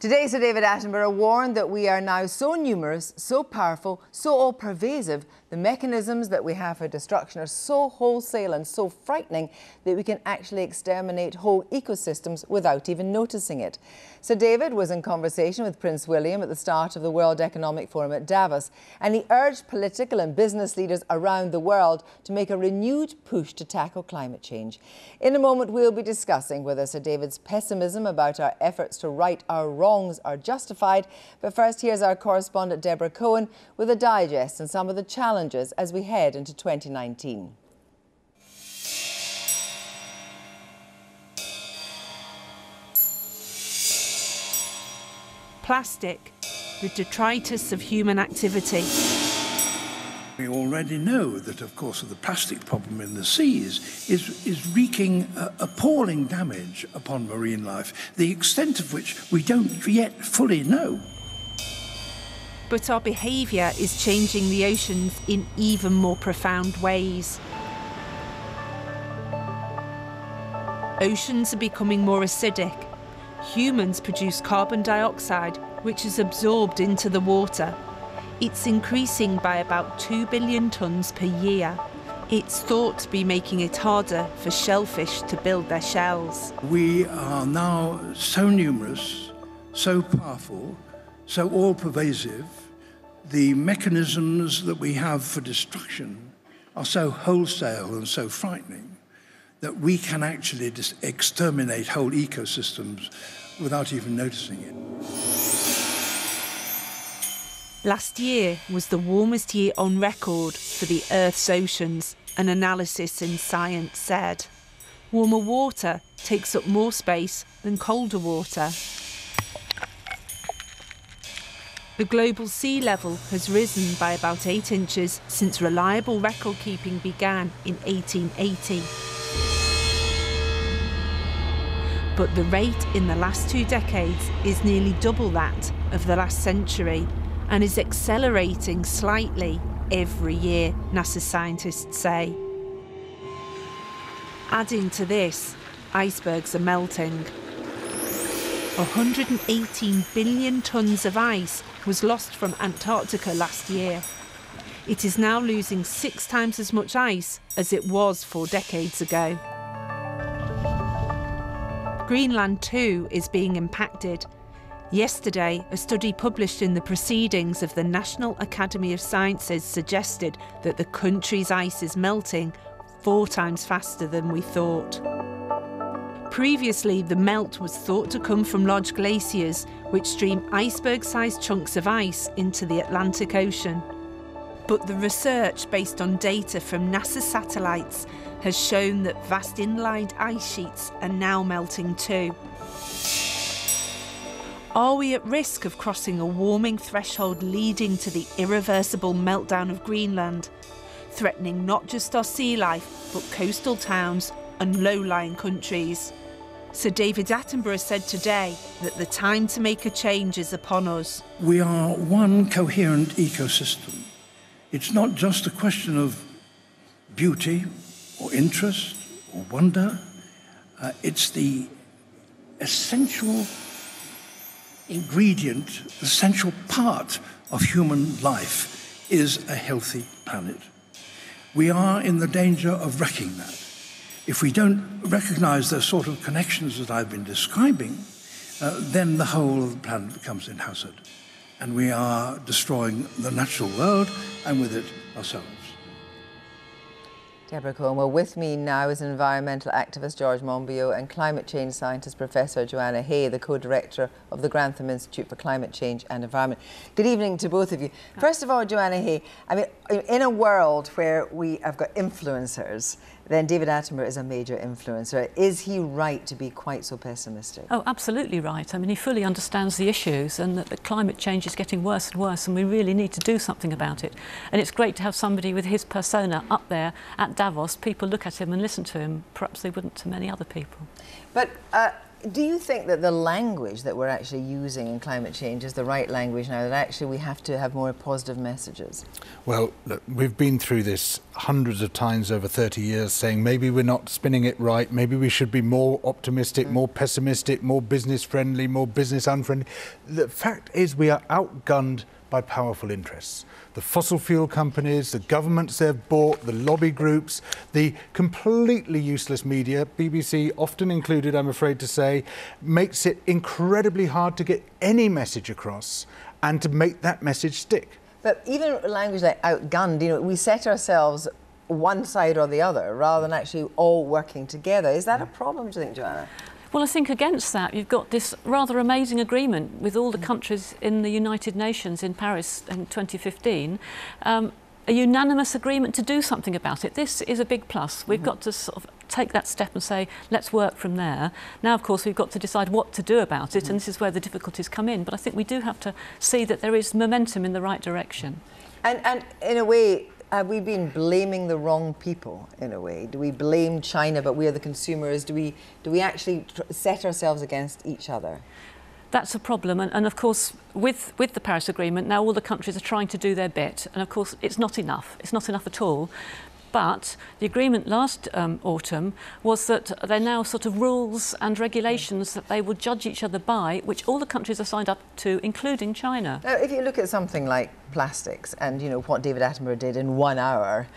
Today, Sir David Attenborough warned that we are now so numerous, so powerful, so all-pervasive, the mechanisms that we have for destruction are so wholesale and so frightening that we can actually exterminate whole ecosystems without even noticing it. Sir David was in conversation with Prince William at the start of the World Economic Forum at Davos, and he urged political and business leaders around the world to make a renewed push to tackle climate change. In a moment, we'll be discussing whether Sir David's pessimism about our efforts to right our wrongs are justified. But first, here's our correspondent Deborah Cohen with a digest and some of the challenges as we head into 2019. Plastic, the detritus of human activity. We already know that, of course, the plastic problem in the seas is wreaking appalling damage upon marine life, the extent of which we don't yet fully know. But our behaviour is changing the oceans in even more profound ways. Oceans are becoming more acidic. Humans produce carbon dioxide, which is absorbed into the water. It's increasing by about 2 billion tonnes per year. It's thought to be making it harder for shellfish to build their shells. We are now so numerous, so powerful, so all-pervasive. The mechanisms that we have for destruction are so wholesale and so frightening that we can actually exterminate whole ecosystems without even noticing it. Last year was the warmest year on record for the Earth's oceans, an analysis in Science said. Warmer water takes up more space than colder water. The global sea level has risen by about 8 inches since reliable record keeping began in 1880. But the rate in the last 2 decades is nearly double that of the last century and is accelerating slightly every year, NASA scientists say. Adding to this, icebergs are melting. 118 billion tonnes of ice was lost from Antarctica last year. It is now losing 6 times as much ice as it was 4 decades ago. Greenland too is being impacted. Yesterday, a study published in the Proceedings of the National Academy of Sciences suggested that the country's ice is melting 4 times faster than we thought. Previously, the melt was thought to come from large glaciers, which stream iceberg-sized chunks of ice into the Atlantic Ocean. But the research, based on data from NASA satellites, has shown that vast inland ice sheets are now melting too. Are we at risk of crossing a warming threshold leading to the irreversible meltdown of Greenland, threatening not just our sea life, but coastal towns and low-lying countries? Sir David Attenborough said today that the time to make a change is upon us. We are one coherent ecosystem. It's not just a question of beauty or interest or wonder. It's the essential ingredient, the essential part of human life is a healthy planet. We are in the danger of wrecking that. If we don't recognise the sort of connections that I've been describing, then the whole of the planet becomes in hazard. And we are destroying the natural world and with it ourselves. Deborah Cohen. Well, with me now is environmental activist George Monbiot and climate change scientist Professor Joanna Hay, the co-director of the Grantham Institute for Climate Change and Environment. Good evening to both of you. First of all, Joanna Hay, I mean, in a world where we have got influencers, then David Attenborough is a major influencer. Is he right to be quite so pessimistic? Oh, absolutely right. I mean, he fully understands the issues and that the climate change is getting worse and worse and we really need to do something about it. And it's great to have somebody with his persona up there at Davos. People look at him and listen to him. Perhaps they wouldn't to many other people. But Do you think that the language that we're actually using in climate change is the right language now, that actually we have to have more positive messages? Well, look, we've been through this hundreds of times over 30 years, saying maybe we're not spinning it right, maybe we should be more optimistic, more pessimistic, more business friendly, more business unfriendly. The fact is we are outgunned by powerful interests. The fossil fuel companies, the governments they've bought, the lobby groups, the completely useless media, BBC often included, I'm afraid to say, makes it incredibly hard to get any message across and to make that message stick. But even language like outgunned, you know, we set ourselves one side or the other rather than actually all working together. Is that a problem, do you think, Joanna? Well, I think against that, you've got this rather amazing agreement with all the countries in the United Nations in Paris in 2015, a unanimous agreement to do something about it. This is a big plus. We've got to sort of take that step and say, let's work from there. Now, of course, we've got to decide what to do about it, and this is where the difficulties come in. But I think we do have to see that there is momentum in the right direction. And in a way, have we been blaming the wrong people, in a way? Do we blame China, but we are the consumers? Do we actually set ourselves against each other? That's a problem, and of course with the Paris Agreement now all the countries are trying to do their bit, and of course it's not enough at all. But the agreement last autumn was that there are now sort of rules and regulations that they will judge each other by, which all the countries are signed up to, including China. Now, if you look at something like plastics and, you know, what David Attenborough did in 1 hour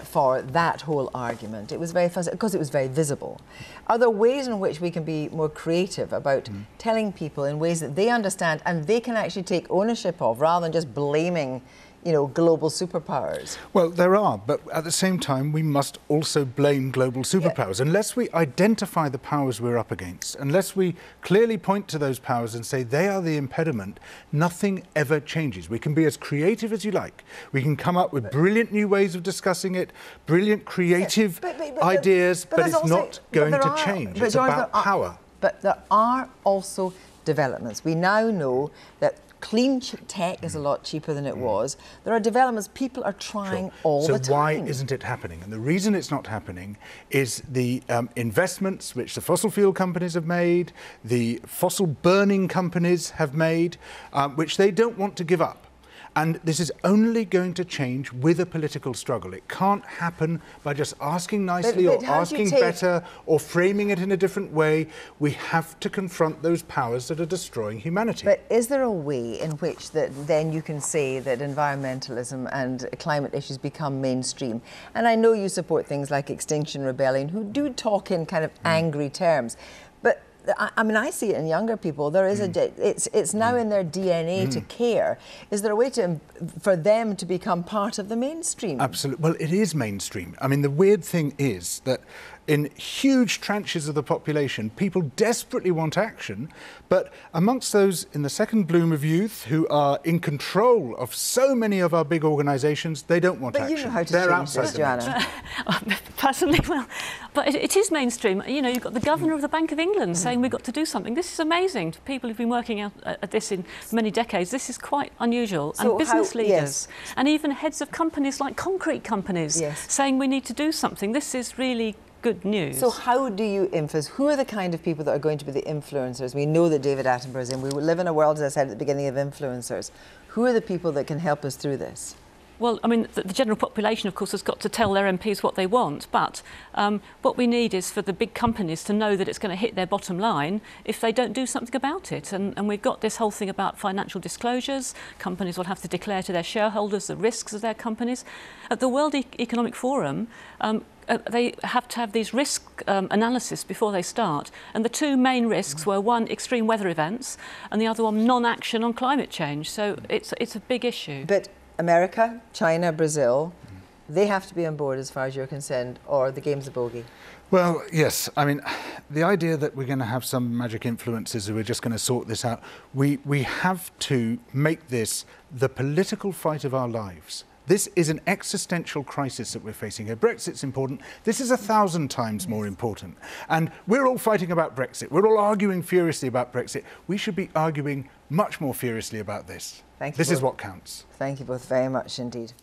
for that whole argument, it was very fuzzy because it was very visible. Are there ways in which we can be more creative about telling people in ways that they understand and they can actually take ownership of, rather than just blaming, you know, global superpowers? Well, there are, but at the same time, we must also blame global superpowers. Unless we identify the powers we're up against, unless we clearly point to those powers and say they are the impediment, nothing ever changes. We can be as creative as you like. We can come up with brilliant new ways of discussing it, brilliant creative ideas, but it's not going to change. It's about power. But there are also developments. We now know that clean tech is a lot cheaper than it was. There are developments. People are trying all the time. So why isn't it happening? And the reason it's not happening is the investments which the fossil fuel companies have made, the fossil burning companies have made, which they don't want to give up. And this is only going to change with a political struggle. It can't happen by just asking nicely or asking better or framing it in a different way. We have to confront those powers that are destroying humanity. But is there a way in which that then you can say that environmentalism and climate issues become mainstream? And I know you support things like Extinction Rebellion, who do talk in kind of angry terms. But I mean, I see it in younger people. There is it's now in their DNA to care. Is there a way for them to become part of the mainstream? Absolutely. Well, it is mainstream. I mean, the weird thing is that in huge tranches of the population, people desperately want action, but amongst those in the second bloom of youth who are in control of so many of our big organisations, they don't want action. But you know how to They're change this, Joanna. Personally, well, but it is mainstream. You know, you've got the Governor of the Bank of England saying we've got to do something. This is amazing. To people who've been working out at this in many decades, this is quite unusual. So and business leaders, and even heads of companies like concrete companies, saying we need to do something. This is really good news. So how do you influence? Who are the kind of people that are going to be the influencers? We know that David Attenborough is in. We live in a world, as I said at the beginning, of influencers. Who are the people that can help us through this? Well, I mean, the general population, of course, has got to tell their MPs what they want, but what we need is for the big companies to know that it's going to hit their bottom line if they don't do something about it. And we've got this whole thing about financial disclosures. Companies will have to declare to their shareholders the risks of their companies. At the World Economic Forum, they have to have these risk analysis before they start. And the two main risks were, one, extreme weather events, and the other one, non-action on climate change. So it's a big issue. But America, China, Brazil, they have to be on board as far as you're concerned, or the game's a bogey. Well, yes. I mean, the idea that we're going to have some magic influences who are just going to sort this out, we have to make this the political fight of our lives. This is an existential crisis that we're facing here. Brexit's important. This is 1,000 times more important. And we're all fighting about Brexit. We're all arguing furiously about Brexit. We should be arguing much more furiously about this. Thank you. This is what counts. Thank you both very much indeed.